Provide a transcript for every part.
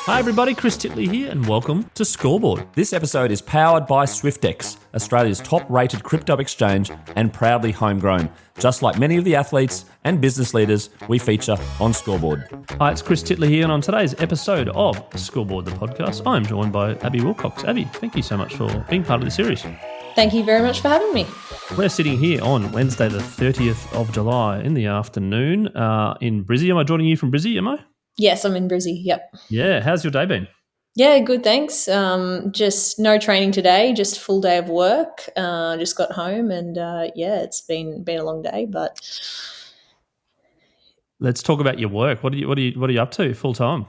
Hi everybody, Chris Titley here and welcome to Scoreboard. This episode is powered by SwiftX, Australia's top-rated crypto exchange and proudly homegrown, just like many of the athletes and business leaders we feature on Scoreboard. Hi, it's Chris Titley here, and on today's episode of Scoreboard, the podcast, I'm joined by Abbey Willcox. Abby, thank you so much for being part of the series. Thank you very much for having me. We're sitting here on Wednesday the 30th of July in the afternoon in Brisbane. Am I joining you from Brisbane, am I? Yes, I'm in Brizzy, yep. Yeah, how's your day been? Yeah, good, thanks. Just no training today, just full day of work. Just got home and, it's been a long day, but... Let's talk about your work. What are you up to full time?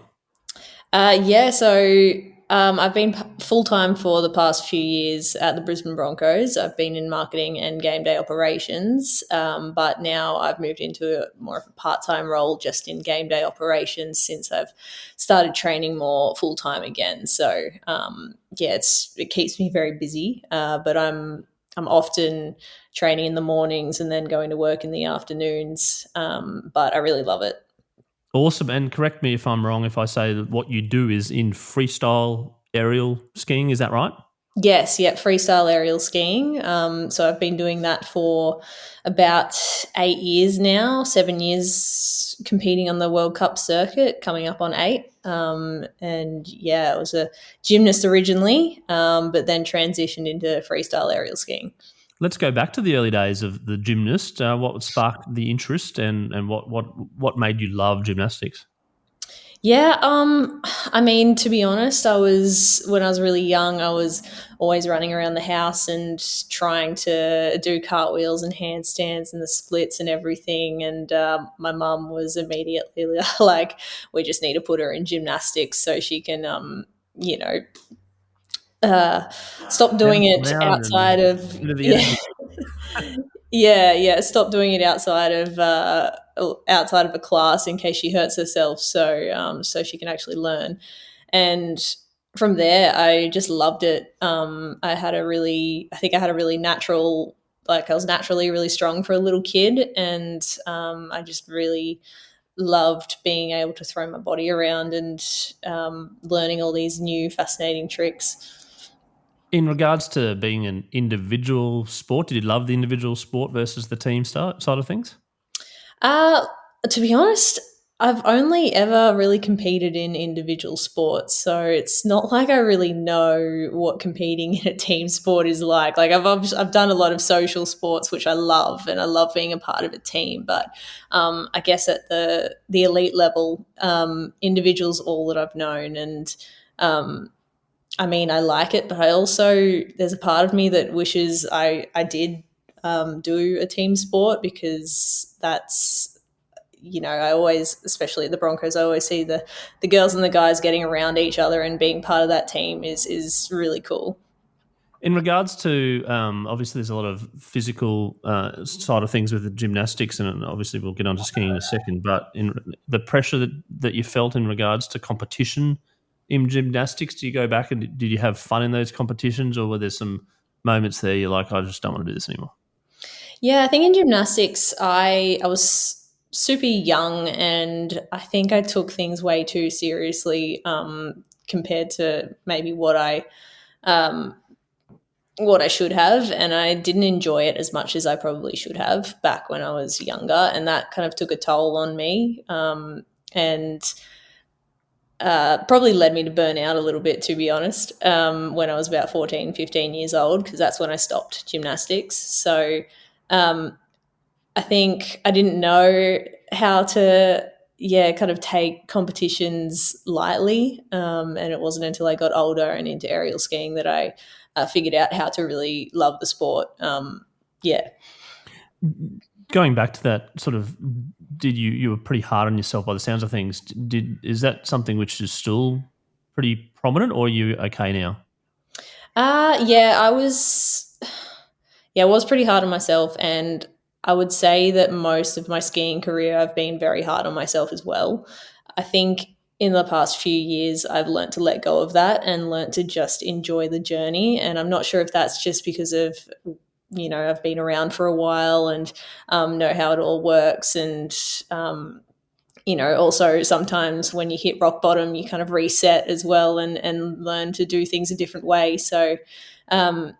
I've been full-time for the past few years at the Brisbane Broncos. I've been in marketing and game day operations, but now I've moved into more of a part-time role just in game day operations since I've started training more full-time again. So, it keeps me very busy, but I'm often training in the mornings and then going to work in the afternoons, but I really love it. Awesome. And correct me if I'm wrong if I say that what you do is in freestyle aerial skiing. Is that right? Yes, freestyle aerial skiing. So I've been doing that for about 8 years now, 7 years competing on the World Cup circuit, coming up on 8. I was a gymnast originally, but then transitioned into freestyle aerial skiing. Let's go back to the early days of the gymnast. What sparked the interest and what made you love gymnastics? Yeah, to be honest, when I was really young, I was always running around the house and trying to do cartwheels and handstands and the splits and everything. And my mum was immediately like, we just need to put her in gymnastics so she can, stop doing it outside of stop doing it outside of a class in case she hurts herself, so she can actually learn. And from there I just loved it. I had a really natural, I was naturally really strong for a little kid, and I just really loved being able to throw my body around and learning all these new fascinating tricks. In regards to being an individual sport, did you love the individual sport versus the team side of things? To be honest, I've only ever really competed in individual sports, so it's not like I really know what competing in a team sport is like. Like I've done a lot of social sports, which I love, and I love being a part of a team. But I guess at the elite level, individuals all that I've known, and I like it, but there's a part of me that wishes I did do a team sport, because that's, I always, especially at the Broncos, I always see the girls and the guys getting around each other and being part of that team is really cool. In regards to, obviously there's a lot of physical side of things with the gymnastics, and obviously we'll get on to skiing in a second, but in the pressure that you felt in regards to competition in gymnastics, do you go back and did you have fun in those competitions, or were there some moments there you're like, I just don't want to do this anymore? Yeah, I think in gymnastics I was super young, and I think I took things way too seriously compared to maybe what I should have, and I didn't enjoy it as much as I probably should have back when I was younger, and that kind of took a toll on me, and probably led me to burn out a little bit, to be honest, when I was about 14, 15 years old, because that's when I stopped gymnastics. So I think I didn't know how to, kind of take competitions lightly, and it wasn't until I got older and into aerial skiing that I figured out how to really love the sport. Going back to that sort of, you were pretty hard on yourself by the sounds of things. Is that something which is still pretty prominent, or are you okay now? I was pretty hard on myself, and I would say that most of my skiing career I've been very hard on myself as well. I think in the past few years I've learnt to let go of that and learnt to just enjoy the journey, and I'm not sure if that's just because of, I've been around for a while and know how it all works, and also sometimes when you hit rock bottom, you kind of reset as well and learn to do things a different way. So, I'm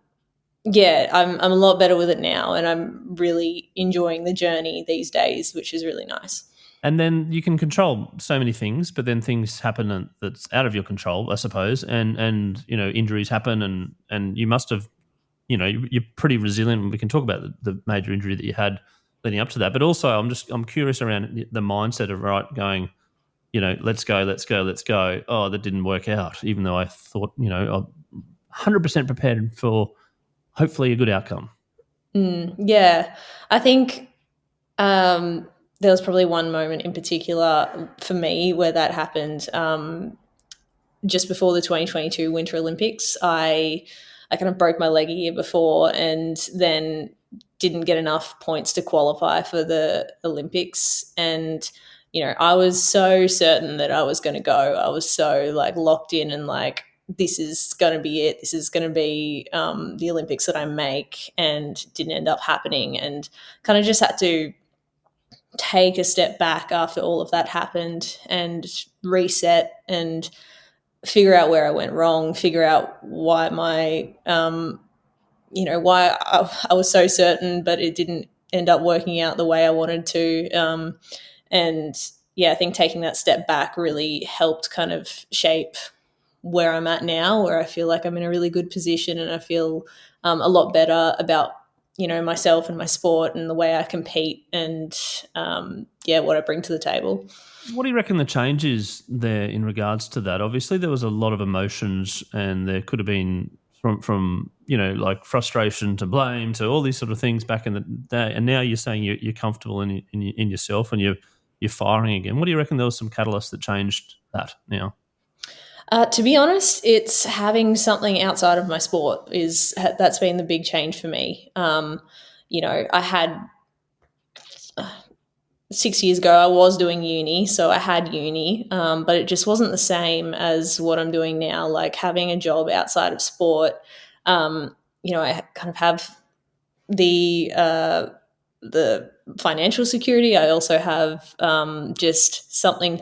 a lot better with it now, and I'm really enjoying the journey these days, which is really nice. And then you can control so many things, but then things happen that's out of your control, I suppose, and injuries happen, and you must have, you're pretty resilient. We can talk about the major injury that you had leading up to that, but also I'm curious around the mindset of going, let's go, let's go, let's go. Oh, that didn't work out, even though I thought, I'm 100% prepared for hopefully a good outcome. Yeah, I think there was probably one moment in particular for me where that happened. Just before the 2022 Winter Olympics, I kind of broke my leg a year before, and then didn't get enough points to qualify for the Olympics. And I was so certain that I was going to go. I was so locked in and this is going to be it. This is going to be the Olympics that I make, and didn't end up happening. And kind of just had to take a step back after all of that happened and reset and figure out where I went wrong, figure out why why I was so certain, but it didn't end up working out the way I wanted to. I think taking that step back really helped kind of shape where I'm at now, where I feel like I'm in a really good position, and I feel a lot better about myself and my sport and the way I compete, and what I bring to the table. What do you reckon the change is there in regards to that? Obviously, there was a lot of emotions, and there could have been from frustration to blame to all these sort of things back in the day. And now you're saying you're comfortable in yourself, and you're firing again. What do you reckon there was some catalyst that changed that now? To be honest, it's having something outside of my sport that's been the big change for me. I had 6 years ago, I was doing uni, so I had uni, but it just wasn't the same as what I'm doing now. Like having a job outside of sport, I kind of have the financial security. I also have just something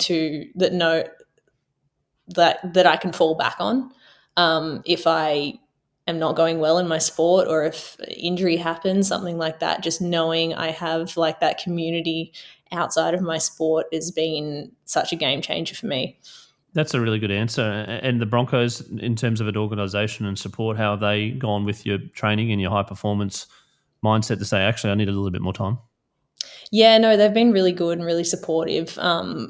that I can fall back on if I am not going well in my sport, or if injury happens, something like that. Just knowing I have that community outside of my sport has been such a game changer for me. That's a really good answer. And the Broncos, in terms of an organisation and support, how have they gone with your training and your high performance mindset to say, actually, I need a little bit more time? Yeah, no, they've been really good and really supportive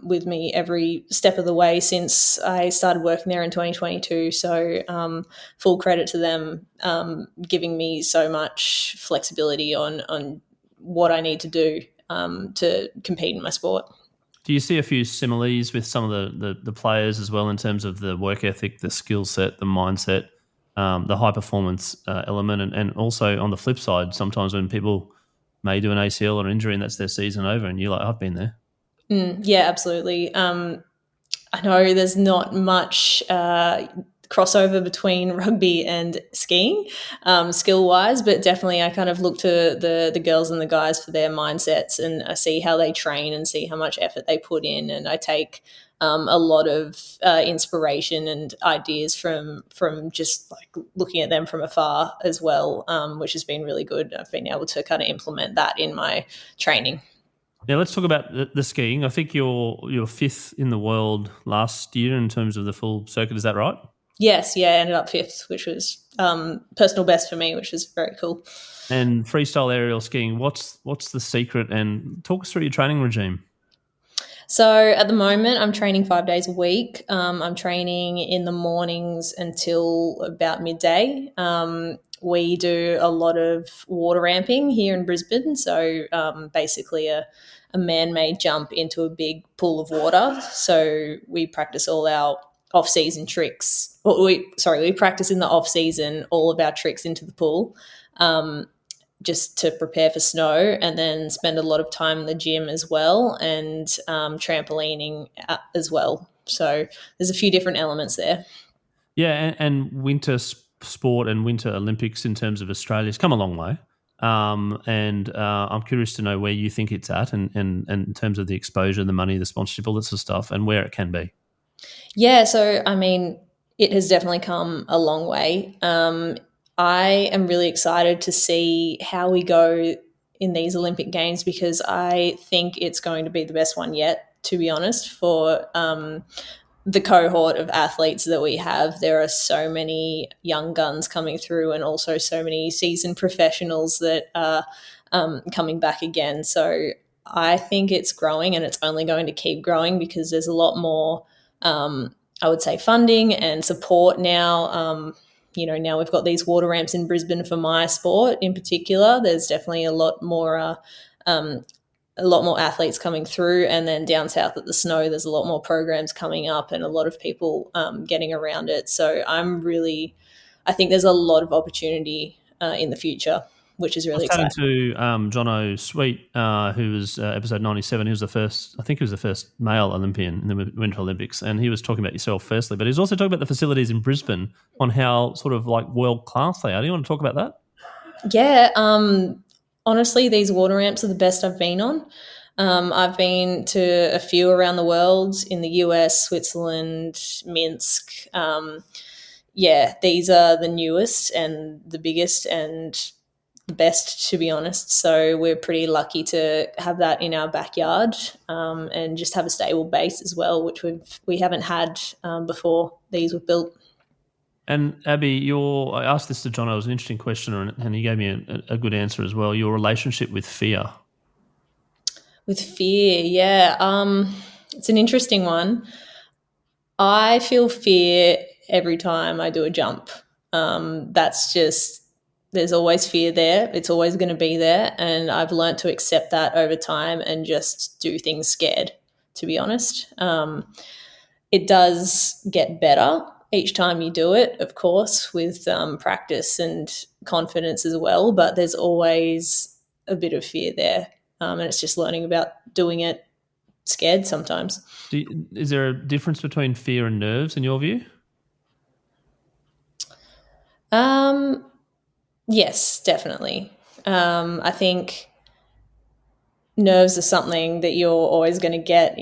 with me every step of the way since I started working there in 2022. So full credit to them, giving me so much flexibility on what I need to do to compete in my sport. Do you see a few similes with some of the players as well in terms of the work ethic, the skill set, the mindset, the high performance element, and also on the flip side, sometimes when people may do an ACL or injury and that's their season over, and you're like, I've been there. Yeah, absolutely. I know there's not much crossover between rugby and skiing skill-wise, but definitely I kind of look to the girls and the guys for their mindsets, and I see how they train and see how much effort they put in, and I take a lot of inspiration and ideas from just looking at them from afar as well, which has been really good. I've been able to kind of implement that in my training. Now let's talk about the skiing. I think you're fifth in the world last year in terms of the full circuit. Is that right? Yes, yeah, I ended up fifth, which was personal best for me, which was very cool. And freestyle aerial skiing, what's the secret? And talk us through your training regime. So at the moment, I'm training 5 days a week. I'm training in the mornings until about midday. We do a lot of water ramping here in Brisbane. So basically a man-made jump into a big pool of water. So we practice all our off-season tricks. We practice in the off-season all of our tricks into the pool. Just to prepare for snow, and then spend a lot of time in the gym as well, and trampolining as well. So there's a few different elements there. Yeah, and winter sport and winter Olympics in terms of Australia's come a long way. And I'm curious to know where you think it's at, and in terms of the exposure, the money, the sponsorship, all that sort of stuff, and where it can be. Yeah, so I mean, it has definitely come a long way. I am really excited to see how we go in these Olympic Games because I think it's going to be the best one yet, to be honest, for the cohort of athletes that we have. There are so many young guns coming through and also so many seasoned professionals that are coming back again. So I think it's growing and it's only going to keep growing because there's a lot more, I would say, funding and support now. Now we've got these water ramps in Brisbane for my sport in particular. There's definitely a lot more athletes coming through, and then down south at the Snow there's a lot more programs coming up and a lot of people getting around it. So I think there's a lot of opportunity in the future, which is really exciting. I was chatting to John O'Sweet, who was episode 97. He was the first male Olympian in the Winter Olympics, and he was talking about yourself firstly, but he was also talking about the facilities in Brisbane on how sort of like world class they are. Do you want to talk about that? Yeah, honestly, these water ramps are the best I've been on. I've been to a few around the world in the US, Switzerland, Minsk. These are the newest and the biggest and the best, to be honest. So we're pretty lucky to have that in our backyard and just have a stable base as well, which we haven't had before these were built. And Abbey, I asked this to John. It was an interesting question, and he gave me a good answer as well. Your relationship with fear. With fear, yeah. It's an interesting one. I feel fear every time I do a jump. That's just, there's always fear there. It's always going to be there. And I've learned to accept that over time and just do things scared, to be honest. It does get better each time you do it, of course, with practice and confidence as well. But there's always a bit of fear there. And it's just learning about doing it scared sometimes. Is there a difference between fear and nerves in your view? Yes, definitely. I think nerves are something that you're always going to get,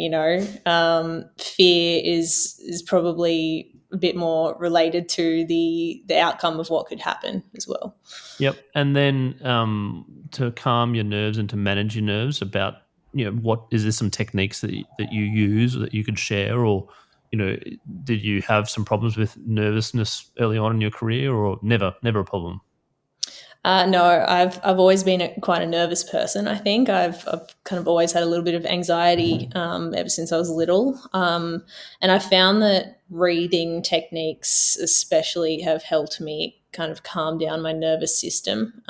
fear is probably a bit more related to the outcome of what could happen as well. Yep. And then to calm your nerves and to manage your nerves, about, what is there some techniques that you use or that you could share, or, did you have some problems with nervousness early on in your career, or never a problem? No, I've always been quite a nervous person. I think I've kind of always had a little bit of anxiety ever since I was little, and I found that breathing techniques, especially, have helped me kind of calm down my nervous system.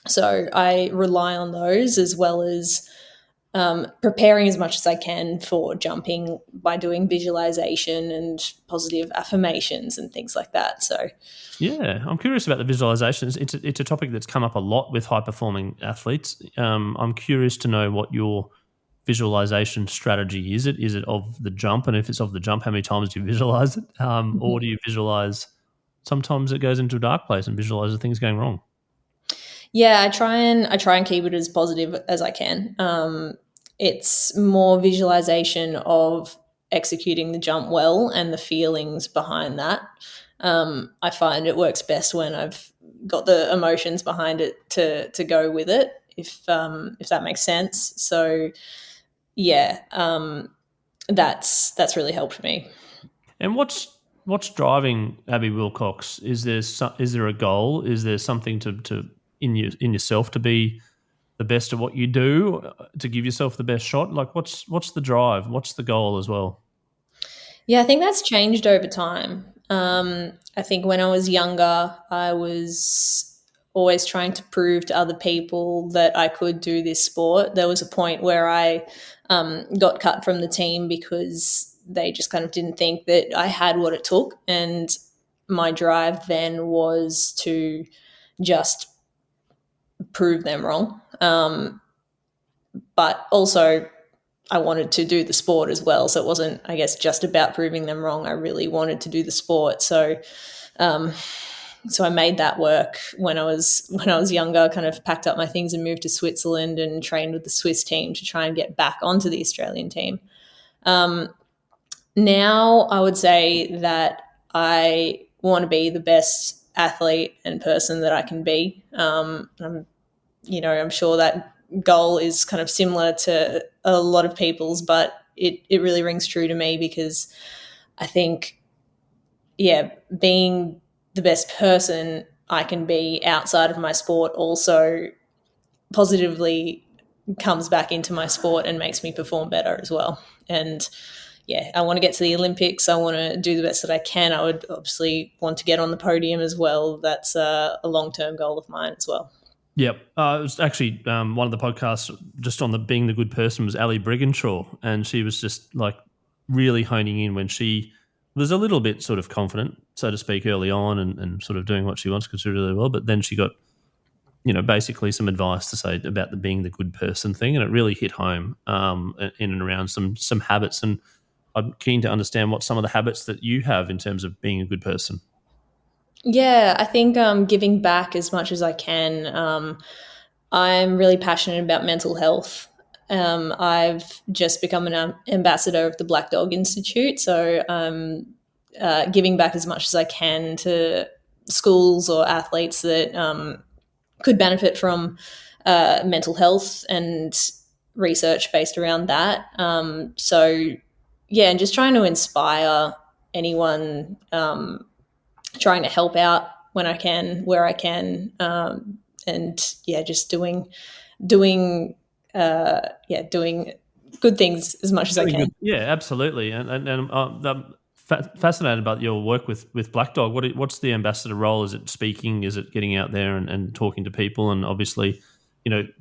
So I rely on those, as well as preparing as much as I can for jumping by doing visualization and positive affirmations and things like that. So, yeah, I'm curious about the visualizations. It's a topic that's come up a lot with high performing athletes. I'm curious to know what your visualization strategy is. Is it of the jump? And if it's of the jump, how many times do you visualize it? Or do you visualize? Sometimes it goes into a dark place and visualizes things going wrong. Yeah, I try and keep it as positive as I can. It's more visualization of executing the jump well and the feelings behind that. I find it works best when I've got the emotions behind it to go with it, if that makes sense. So, yeah, that's really helped me. And what's driving Abbey Willcox? Is there a goal? Is there something to in yourself to be the best at what you do, to give yourself the best shot? Like, what's the drive? What's the goal as well? Yeah, I think that's changed over time. I think when I was younger, I was always trying to prove to other people that I could do this sport. There was a point where I got cut from the team because they just kind of didn't think that I had what it took. And my drive then was to just prove them wrong. But also I wanted to do the sport as well. So it wasn't, I guess, just about proving them wrong. I really wanted to do the sport. So, So I made that work when I was younger. Kind of packed up my things and moved to Switzerland and trained with the Swiss team to try and get back onto the Australian team. Now I would say that I want to be the best athlete and person that I can be. I'm sure that goal is kind of similar to a lot of people's, but it really rings true to me because I think, being the best person I can be outside of my sport also positively comes back into my sport and makes me perform better as well. And I want to get to the Olympics. I want to do the best that I can. I would obviously want to get on the podium as well. That's a long-term goal of mine as well. Yep. It was actually one of the podcasts just on the being the good person was Ali Brigginshaw, and she was just like really honing in when she was a little bit sort of confident, so to speak, early on and sort of doing what she wants because she did really well. But then she got, basically some advice to say about the being the good person thing, and it really hit home in and around some habits. And I'm keen to understand what some of the habits that you have in terms of being a good person. Yeah, I think giving back as much as I can. I'm really passionate about mental health. I've just become an ambassador of the Black Dog Institute, so giving back as much as I can to schools or athletes that could benefit from mental health and research based around that. And just trying to inspire anyone, trying to help out when I can, where I can, just doing good things as much as I can. Yeah, absolutely. And I'm fascinated about your work with Black Dog. What's the ambassador role? Is it speaking? Is it getting out there and talking to people and obviously,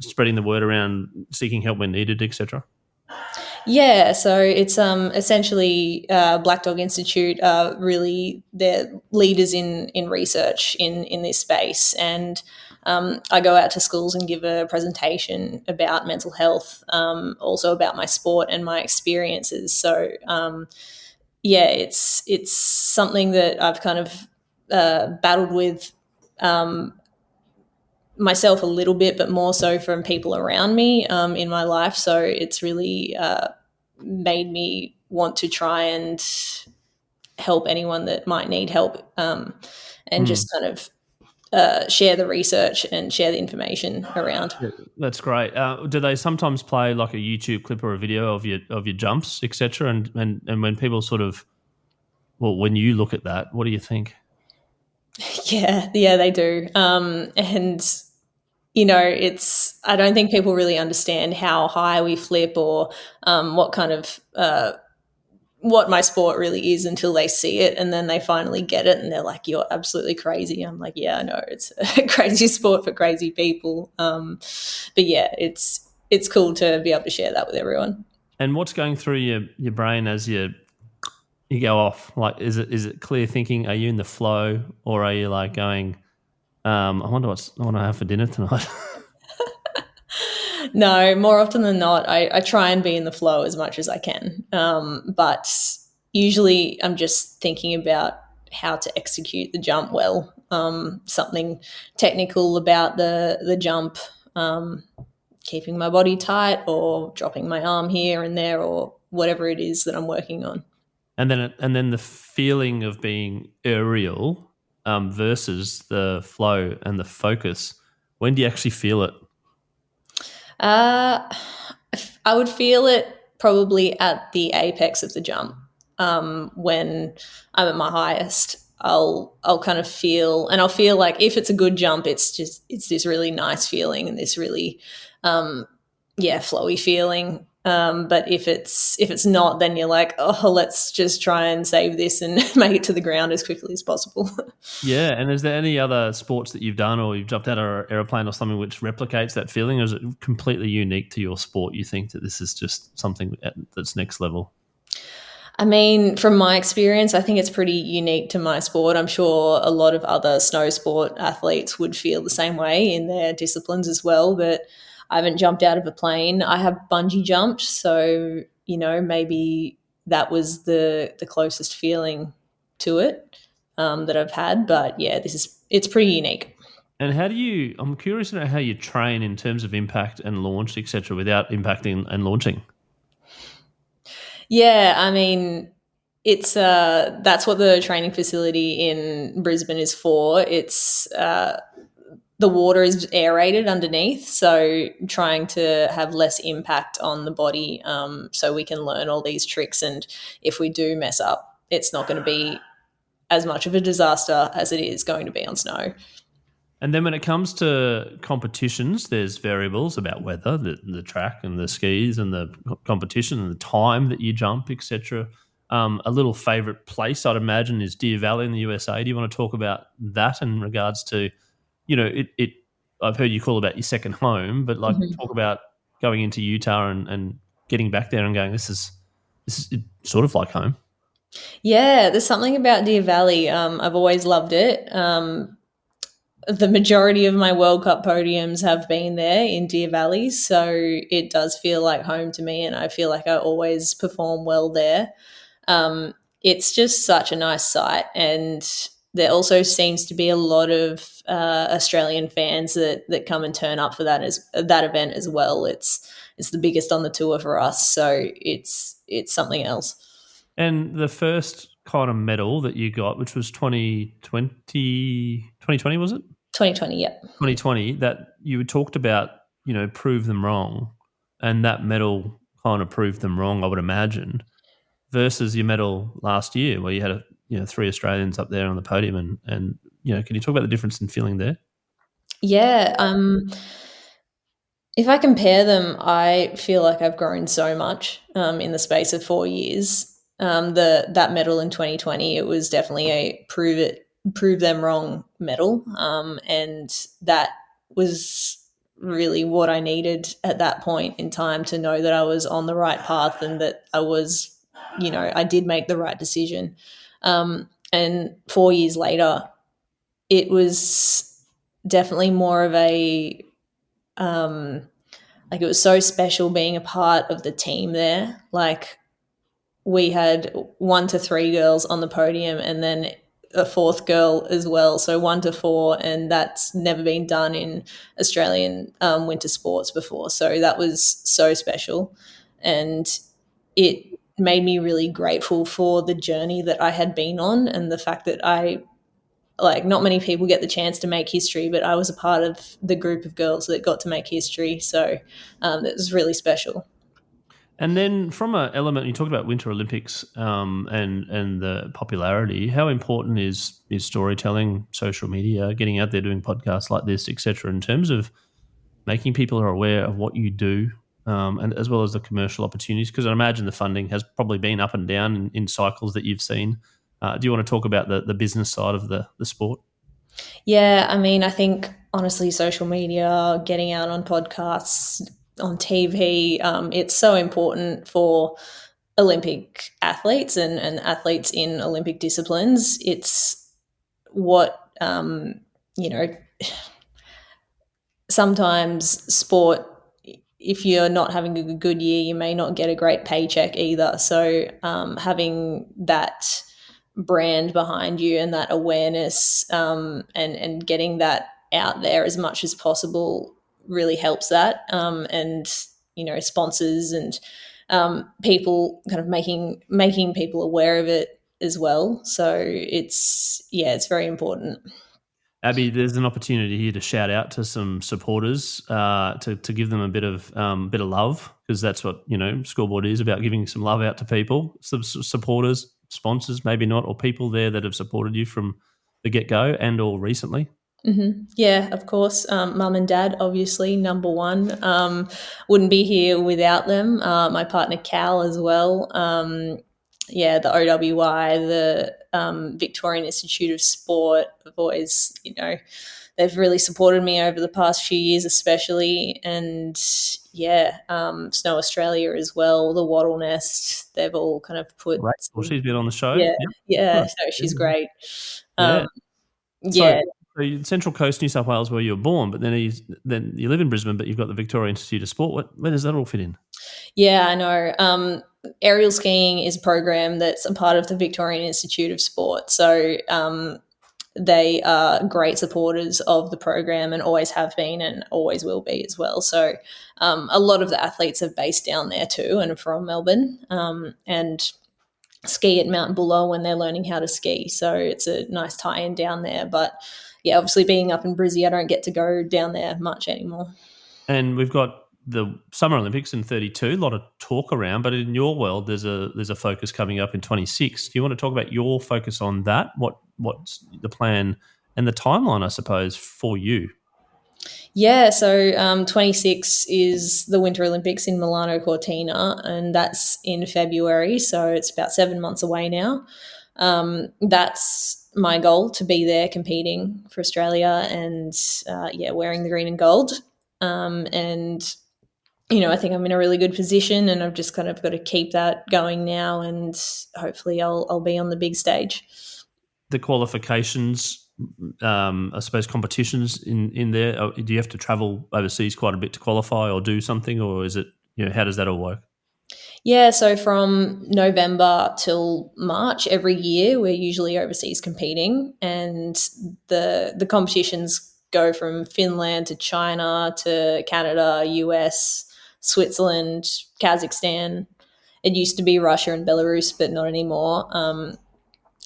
spreading the word around, seeking help when needed, etc.? Yeah, so it's essentially Black Dog Institute are really they're leaders in research in this space, and I go out to schools and give a presentation about mental health, also about my sport and my experiences. So it's something that I've kind of battled with myself a little bit, but more so from people around me in my life. So it's really made me want to try and help anyone that might need help, and just kind of share the research and share the information around. Yeah, that's great. Do they sometimes play like a YouTube clip or a video of your jumps, etc.? And when people sort of, when you look at that, what do you think? Yeah, they do. And I don't think people really understand how high we flip or what kind of what my sport really is until they see it, and then they finally get it and they're like, "You're absolutely crazy." I'm like, "Yeah, I know, it's a crazy sport for crazy people." But yeah, it's cool to be able to share that with everyone. And what's going through your brain as you go off? Like, is it clear thinking? Are you in the flow, or are you like going, I wonder what I want to have for dinner tonight? No, more often than not, I try and be in the flow as much as I can. But usually I'm just thinking about how to execute the jump well, something technical about the jump, keeping my body tight or dropping my arm here and there or whatever it is that I'm working on. And then the feeling of being aerial versus the flow and the focus. When do you actually feel it? I would feel it probably at the apex of the jump. When I'm at my highest, I'll kind of feel, and I'll feel like if it's a good jump, it's this really nice feeling and this really, flowy feeling. But if it's not, then you're like, oh, let's just try and save this and make it to the ground as quickly as possible. Yeah, and is there any other sports that you've done or you've jumped out of an aeroplane or something which replicates that feeling, or is it completely unique to your sport? You think that this is just something that's next level? I mean, from my experience, I think it's pretty unique to my sport. I'm sure a lot of other snow sport athletes would feel the same way in their disciplines as well, but I haven't jumped out of a plane. I have bungee jumped, so, maybe that was the closest feeling to it. that I've had. But yeah, it's pretty unique. And I'm curious to know how you train in terms of impact and launch, etc., without impacting and launching. Yeah, I mean, it's that's what the training facility in Brisbane is for. It's the water is aerated underneath, so trying to have less impact on the body, so we can learn all these tricks. And if we do mess up, it's not going to be as much of a disaster as it is going to be on snow. And then when it comes to competitions, there's variables about weather, the track and the skis and the competition and the time that you jump, etc. A little favourite place I'd imagine is Deer Valley in the USA. Do you want to talk about that in regards to, it I've heard you call about your second home, but talk about going into Utah and getting back there and going, this is sort of like home. Yeah, there's something about Deer Valley. I've always loved it. The majority of my World Cup podiums have been there in Deer Valley, so it does feel like home to me, and I feel like I always perform well there. It's just such a nice site, and there also seems to be a lot of Australian fans that come and turn up for that event as well. It's the biggest on the tour for us, so it's something else. And the first kind of medal that you got, which was 2020, was it? 2020, yeah. 2020, that you talked about, prove them wrong, and that medal kind of proved them wrong, I would imagine, versus your medal last year where you had 3 Australians up there on the podium, and can you talk about the difference in feeling there? Yeah, if I compare them, I feel like I've grown so much in the space of 4 years. That medal in 2020, it was definitely a prove them wrong medal, and that was really what I needed at that point in time to know that I was on the right path and that I was, I did make the right decision. And 4 years later, it was definitely more of a like, it was so special being a part of the team there. Like, we had 1 to 3 girls on the podium and then a 4th girl as well. So 1 to 4, and that's never been done in Australian winter sports before. So that was so special. And it made me really grateful for the journey that I had been on, and the fact that not many people get the chance to make history, but I was a part of the group of girls that got to make history. So it was really special. And then from an element, you talked about Winter Olympics and the popularity. How important is storytelling, social media, getting out there, doing podcasts like this, etc., in terms of making people are aware of what you do, and as well as the commercial opportunities? Because I imagine the funding has probably been up and down in cycles that you've seen. Do you want to talk about the business side of the sport? Yeah, I mean, I think honestly, social media, getting out on podcasts, on TV, it's so important for Olympic athletes and athletes in Olympic disciplines. It's what, sometimes sport, if you're not having a good year, you may not get a great paycheck either. So having that brand behind you and that awareness, and getting that out there as much as possible really helps that, and sponsors and people kind of making people aware of it as well. So it's very important. Abbey, there's an opportunity here to shout out to some supporters, to give them a bit of love, because that's what Scoreboard is about, giving some love out to people, some supporters, sponsors, maybe not, or people there that have supported you from the get-go and or recently. Mm-hmm. Yeah, of course. Mum and dad, obviously, number one. Wouldn't be here without them. My partner Cal as well. The OWI, the Victorian Institute of Sport. I've always, they've really supported me over the past few years, especially. And Snow Australia as well, the Wattle Nest. They've all kind of put. Well, she's been on the show. Yeah, so she's great. Yeah. So Central Coast, New South Wales, where you were born, but then you live in Brisbane, but you've got the Victoria Institute of Sport. Where does that all fit in? Yeah, I know. Aerial skiing is a program that's a part of the Victorian Institute of Sport. So they are great supporters of the program and always have been and always will be as well. So a lot of the athletes are based down there too and from Melbourne and ski at Mount Buller when they're learning how to ski. So it's a nice tie-in down there. But yeah, obviously being up in Brizzy, I don't get to go down there much anymore. And we've got the Summer Olympics in 32, a lot of talk around, but in your world, there's a focus coming up in 26. Do you want to talk about your focus on that? What's the plan and the timeline, I suppose, for you? Yeah, so 26 is the Winter Olympics in Milano Cortina, and that's in February, so it's about 7 months away now. That's my goal, to be there competing for Australia and, wearing the green and gold. And, I think I'm in a really good position, and I've just kind of got to keep that going now, and hopefully I'll be on the big stage. The qualifications, I suppose, competitions in there. Do you have to travel overseas quite a bit to qualify or do something, or is it, how does that all work? Yeah, so from November till March every year, we're usually overseas competing, and the competitions go from Finland to China to Canada, US, Switzerland, Kazakhstan. It used to be Russia and Belarus, but not anymore.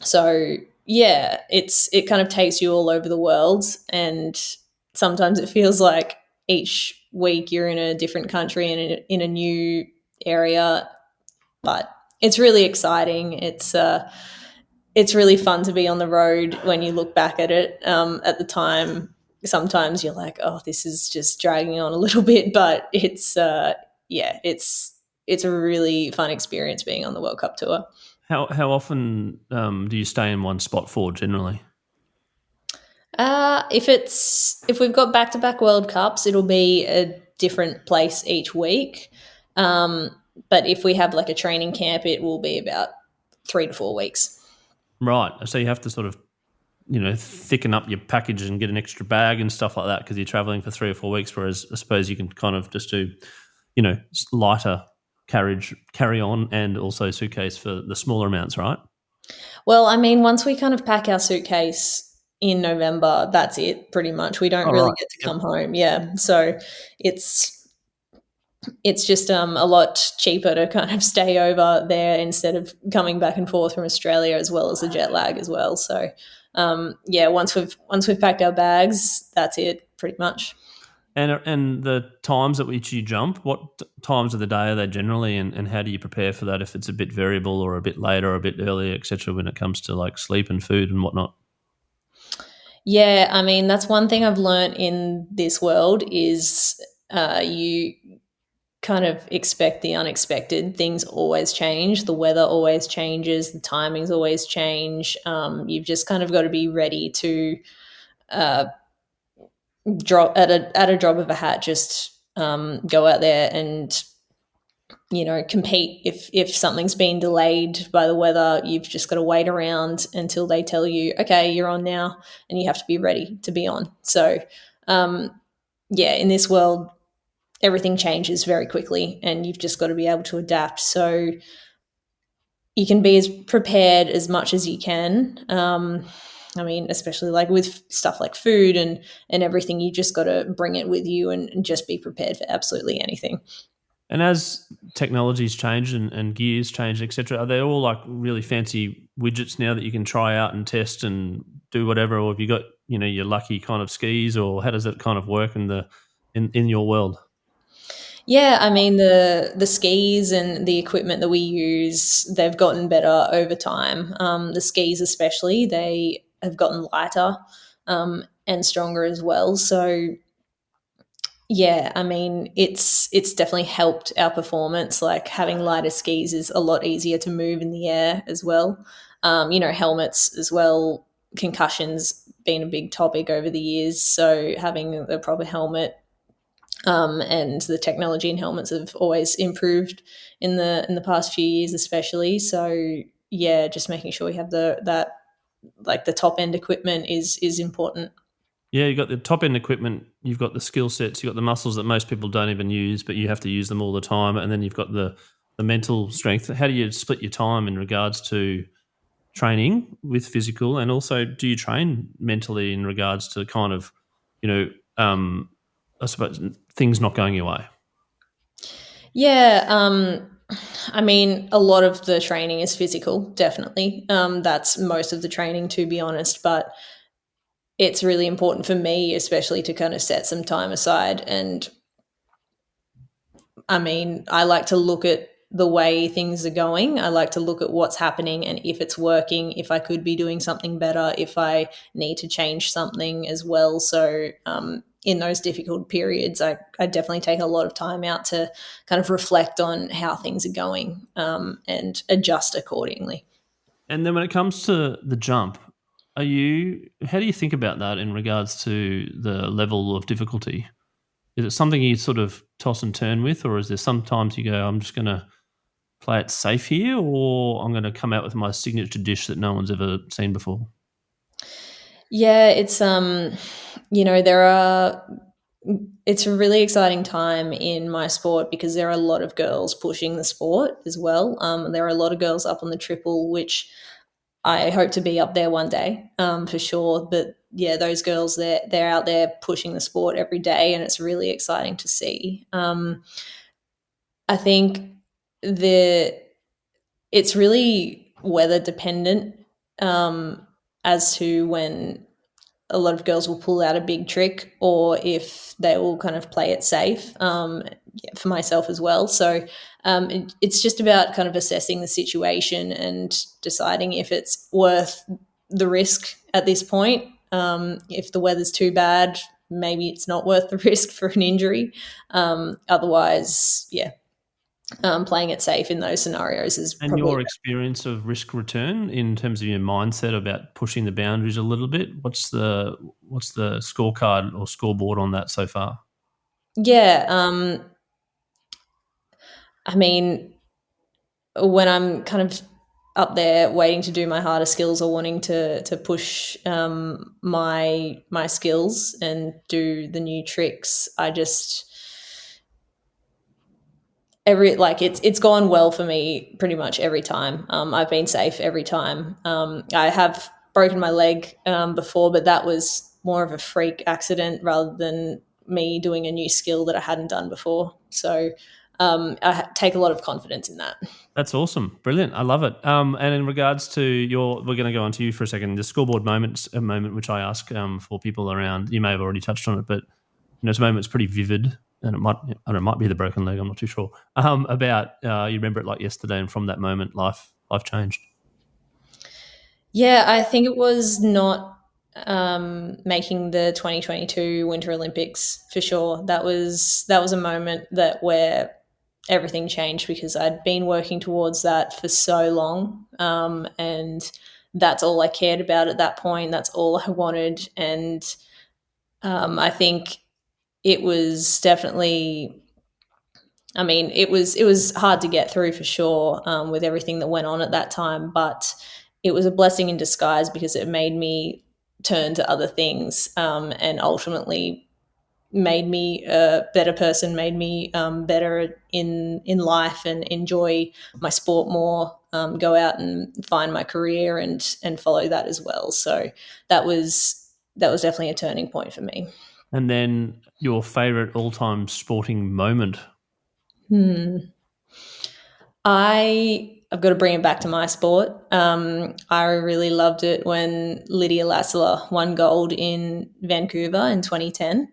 So yeah, it kind of takes you all over the world, and sometimes it feels like each week you're in a different country and in a new area, but it's really exciting. It's really fun to be on the road when you look back at it. At the time, sometimes you're like, oh, this is just dragging on a little bit, but it's it's a really fun experience being on the World Cup tour. How often do you stay in one spot for generally? If we've got back-to-back World Cups, it'll be a different place each week. But if we have like a training camp, it will be about 3 to 4 weeks. Right. So you have to sort of, thicken up your package and get an extra bag and stuff like that because you're traveling for 3 or 4 weeks. Whereas I suppose you can kind of just do, lighter carry on and also suitcase for the smaller amounts, right? Well, I mean, once we kind of pack our suitcase in November, that's it pretty much. We don't really get to come home. Yeah. So it's just a lot cheaper to kind of stay over there instead of coming back and forth from Australia, as well as the jet lag as well. So once we've packed our bags, that's it pretty much. And the times at which you jump, what times of the day are they generally, and how do you prepare for that if it's a bit variable or a bit later or a bit earlier, etc., when it comes to like sleep and food and whatnot? Yeah, I mean, that's one thing I've learned in this world is you kind of expect the unexpected. Things always change. The weather always changes. The timings always change. You've just kind of got to be ready to drop at a drop of a hat. Just go out there and compete. If something's been delayed by the weather, you've just got to wait around until they tell you, okay, you're on now, and you have to be ready to be on. So in this world, everything changes very quickly, and you've just got to be able to adapt. So you can be as prepared as much as you can. I mean, especially like with stuff like food and everything, you just got to bring it with you and just be prepared for absolutely anything. And as technology's changed and gears changed, etc., are they all like really fancy widgets now that you can try out and test and do whatever, or have you got your lucky kind of skis, or how does that kind of work in your world? Yeah, I mean the skis and the equipment that we use, they've gotten better over time. The skis especially, they have gotten lighter and stronger as well. So yeah, I mean it's definitely helped our performance. Like having lighter skis is a lot easier to move in the air as well. Helmets as well. Concussions been a big topic over the years, so having the proper helmet and the technology in helmets have always improved in the past few years, especially. So yeah, just making sure we have the top end equipment is important. Yeah, you've got the top end equipment, you've got the skill sets, you've got the muscles that most people don't even use, but you have to use them all the time, and then you've got the mental strength. How do you split your time in regards to training with physical, and also do you train mentally in regards to kind of, I suppose things not going your way? Yeah, I mean, a lot of the training is physical, definitely. That's most of the training, to be honest. But it's really important for me, especially to kind of set some time aside. And I mean, I like to look at the way things are going. I like to look at what's happening and if it's working, if I could be doing something better, if I need to change something as well. So, in those difficult periods, I definitely take a lot of time out to kind of reflect on how things are going, and adjust accordingly. And then when it comes to the jump, how do you think about that in regards to the level of difficulty? Is it something you sort of toss and turn with, or is there sometimes you go, I'm just going to play it safe here, or I'm going to come out with my signature dish that no one's ever seen before? Yeah, there are it's a really exciting time in my sport because there are a lot of girls pushing the sport as well. There are a lot of girls up on the triple, which I hope to be up there one day, for sure. But yeah, those girls, they're out there pushing the sport every day, and it's really exciting to see. I think the it's really weather dependent, as to when a lot of girls will pull out a big trick or if they will kind of play it safe, yeah, for myself as well. So, it's just about kind of assessing the situation and deciding if it's worth the risk at this point. If the weather's too bad, maybe it's not worth the risk for an injury. Otherwise, yeah, playing it safe in those scenarios is And probably. your experience of risk return in terms of your mindset about pushing the boundaries a little bit, what's the scorecard or scoreboard on that so far? Yeah, I mean, when I'm kind of up there waiting to do my harder skills or wanting to push, my skills and do the new tricks, I just it's gone well for me pretty much every time. I've been safe every time. I have broken my leg, before, but that was more of a freak accident rather than me doing a new skill that I hadn't done before. So, take a lot of confidence in that. That's awesome. Brilliant. I love it. And in regards to we're going to go on to you for a second. The scoreboard moment's a moment which I ask for people around. You may have already touched on it, but it's a moment that's pretty vivid, and it might be the broken leg. I'm not too sure. About you remember it like yesterday, and from that moment, life changed. Yeah, I think it was not, making the 2022 Winter Olympics for sure. That was a moment where everything changed because I'd been working towards that for so long, and that's all I cared about at that point. That's all I wanted, and, I think it was definitely. I mean, it was hard to get through for sure, with everything that went on at that time, but it was a blessing in disguise because it made me turn to other things, and ultimately made me a better person, made me, better in life, and enjoy my sport more. Go out and find my career and follow that as well. So that was definitely a turning point for me. And then your favorite all-time sporting moment. Hmm. I've got to bring it back to my sport. I really loved it when Lydia Lassler won gold in Vancouver in 2010.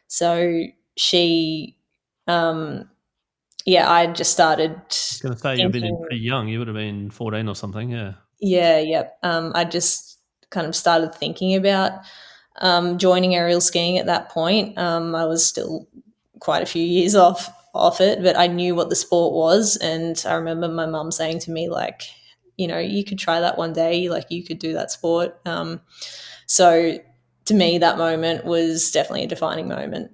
So she, um, yeah, I just started I was going to say you've been thinking, pretty young. You would have been 14 or something. Yeah. yeah, yeah. I just kind of started thinking about, joining aerial skiing at that point. I was still quite a few years off it, but I knew what the sport was, and I remember my mum saying to me like, you could try that one day, like you could do that sport. So to me, that moment was definitely a defining moment.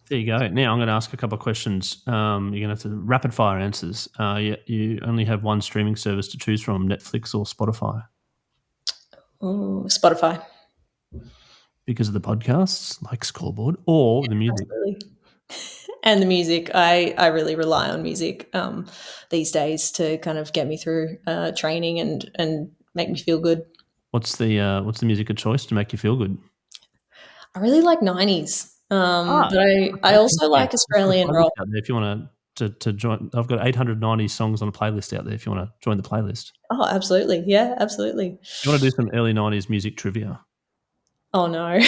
There you go. Now I'm going to ask a couple of questions. You're going to have to rapid fire answers. You only have one streaming service to choose from: Netflix or Spotify. Ooh, Spotify. because of the podcasts like Scoreboard or the music? Absolutely. And the music, I really rely on music these days to kind of get me through training and make me feel good. What's the music of choice to make you feel good? I really like 90s, but I Okay, also like I've got a Australian playlist rock. out there if you want to join. I've got 890 songs on a playlist out there if you want to join the playlist. Oh, absolutely. Yeah, absolutely. You want to do some early 90s music trivia? Oh, no.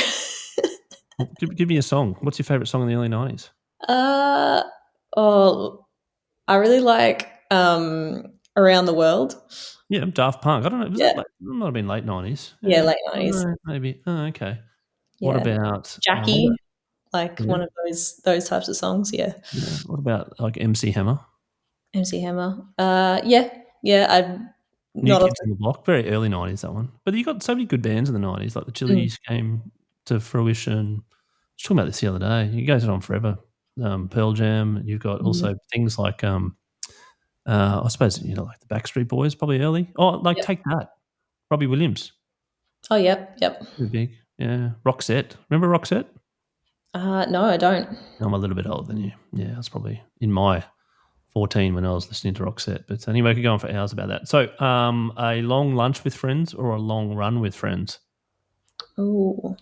Give me a song. What's your favourite song in the early 90s? uh, oh, I really like Around the World. Yeah, Daft Punk. I don't know. Was Yeah. that it might have been late 90s. Yeah, late 90s. Maybe. Oh, okay. Yeah. What about Jackie, like yeah, one of those types of songs, yeah. yeah. What about like MC Hammer? MC Hammer. Yeah, I'd New not Kids often. on the Block, very early 90s, that one. But you got so many good bands in the 90s, like the Chili's came to fruition. I was talking about this the other day. It goes on forever. Pearl Jam. You've got also things like, I suppose, like the Backstreet Boys, probably early. Oh, like Yep. Take That. Robbie Williams. Oh, yep. Pretty big. Yeah. Roxette. Remember Roxette? No, I don't. I'm a little bit older than you. Yeah, I was probably in my 14 when I was listening to Roxette. But anyway, we could go on for hours about that. So, a long lunch with friends or a long run with friends? Ooh.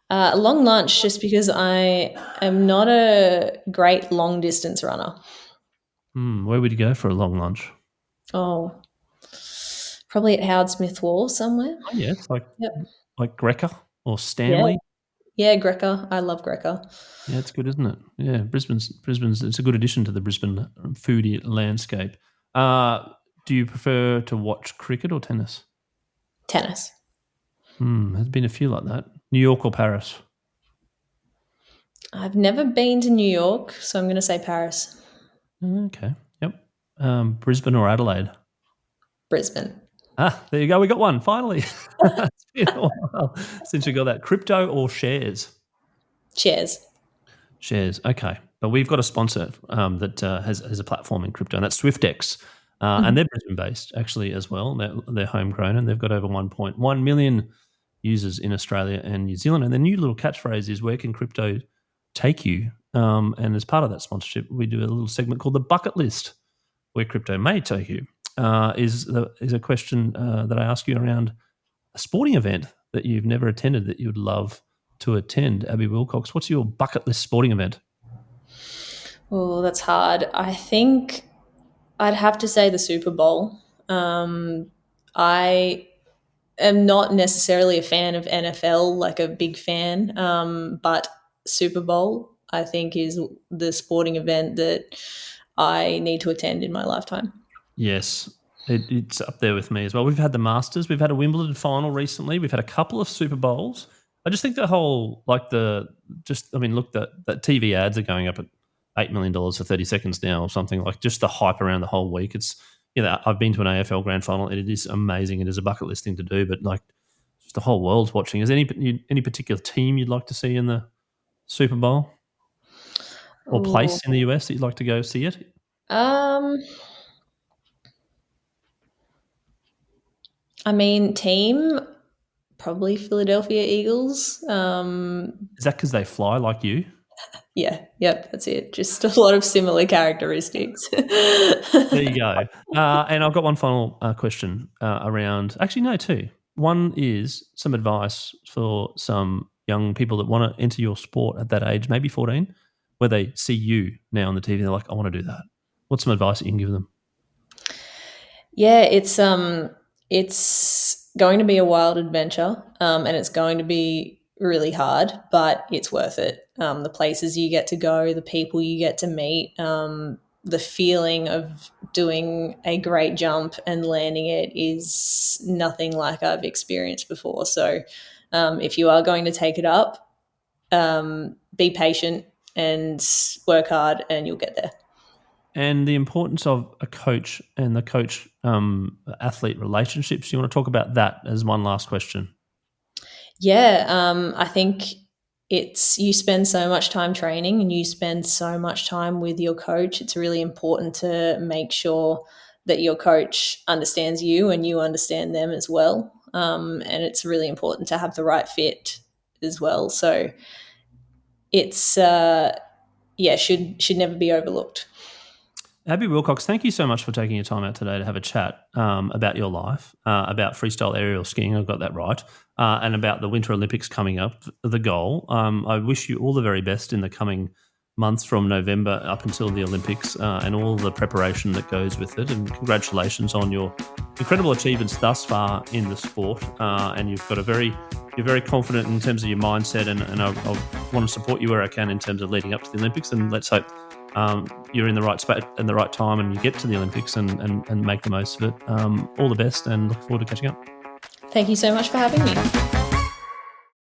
A long lunch, just because I am not a great long distance runner. Where would you go for a long lunch? Oh, probably at Howard Smith Wharf somewhere. Oh, yeah, it's like Yep. Greca or Yeah. Stanley. Yeah, Greca. I love Greca. Yeah, it's good, isn't it? Yeah, Brisbane's. It's a good addition to the Brisbane foodie landscape. Do you prefer to watch cricket or tennis? Tennis. There's been a few like that. New York or Paris? I've never been to New York, so I'm going to say Paris. Okay. Yep. Brisbane or Adelaide? Brisbane. There you go. We got one finally. It's been a while since we got that. Crypto or shares? Cheers. Shares. Okay. But we've got a sponsor that has a platform in crypto, and that's SwiftX. And they're Brisbane-based, actually, as well. They're homegrown, and they've got over 1.1 million users in Australia and New Zealand. And their new little catchphrase is, where can crypto take you? And as part of that sponsorship, we do a little segment called the bucket list, where crypto may take you. Is a question that I ask you around a sporting event that you've never attended that you'd love to attend. Abbey Willcox, what's your bucket list sporting event? Oh, that's hard. I think I'd have to say the Super Bowl. I am not necessarily a fan of NFL, like a big fan, but Super Bowl, I think, is the sporting event that I need to attend in my lifetime. Yes, it's up there with me as well. We've had the Masters. We've had a Wimbledon final recently. We've had a couple of Super Bowls. I just think the whole, look, that TV ads are going up at $8 million for 30 seconds now or something, like just the hype around the whole week. It's, I've been to an AFL grand final and it is amazing. It is a bucket list thing to do, but like just the whole world's watching. Is there any particular team you'd like to see in the Super Bowl or place in the US that you'd like to go see it? I mean, team, probably Philadelphia Eagles. Is that because they fly like you? Yeah, yep, that's it. Just a lot of similar characteristics. There you go. And I've got one final question around, actually, no, two. One is some advice for some young people that want to enter your sport at that age, maybe 14, where they see you now on the TV and they're like, I want to do that. What's some advice that you can give them? Yeah, it's going to be a wild adventure, and it's going to be really hard, but it's worth it. The places you get to go, the people you get to meet, the feeling of doing a great jump and landing it is nothing like I've experienced before. So if you are going to take it up, be patient and work hard and you'll get there. And the importance of a coach and the coach athlete relationships. You want to talk about that as one last question? Yeah, I think you spend so much time training and you spend so much time with your coach. It's really important to make sure that your coach understands you and you understand them as well. and it's really important to have the right fit as well. So it's should never be overlooked. Abbey Willcox, thank you so much for taking your time out today to have a chat about your life, about freestyle aerial skiing, I got that right, and about the Winter Olympics coming up, the goal. I wish you all the very best in the coming months from November up until the Olympics and all the preparation that goes with it. And congratulations on your incredible achievements thus far in the sport. And you're very confident in terms of your mindset, and I want to support you where I can in terms of leading up to the Olympics. And let's hope you're in the right spot and the right time and you get to the Olympics and make the most of it. All the best and look forward to catching up. Thank you so much for having me.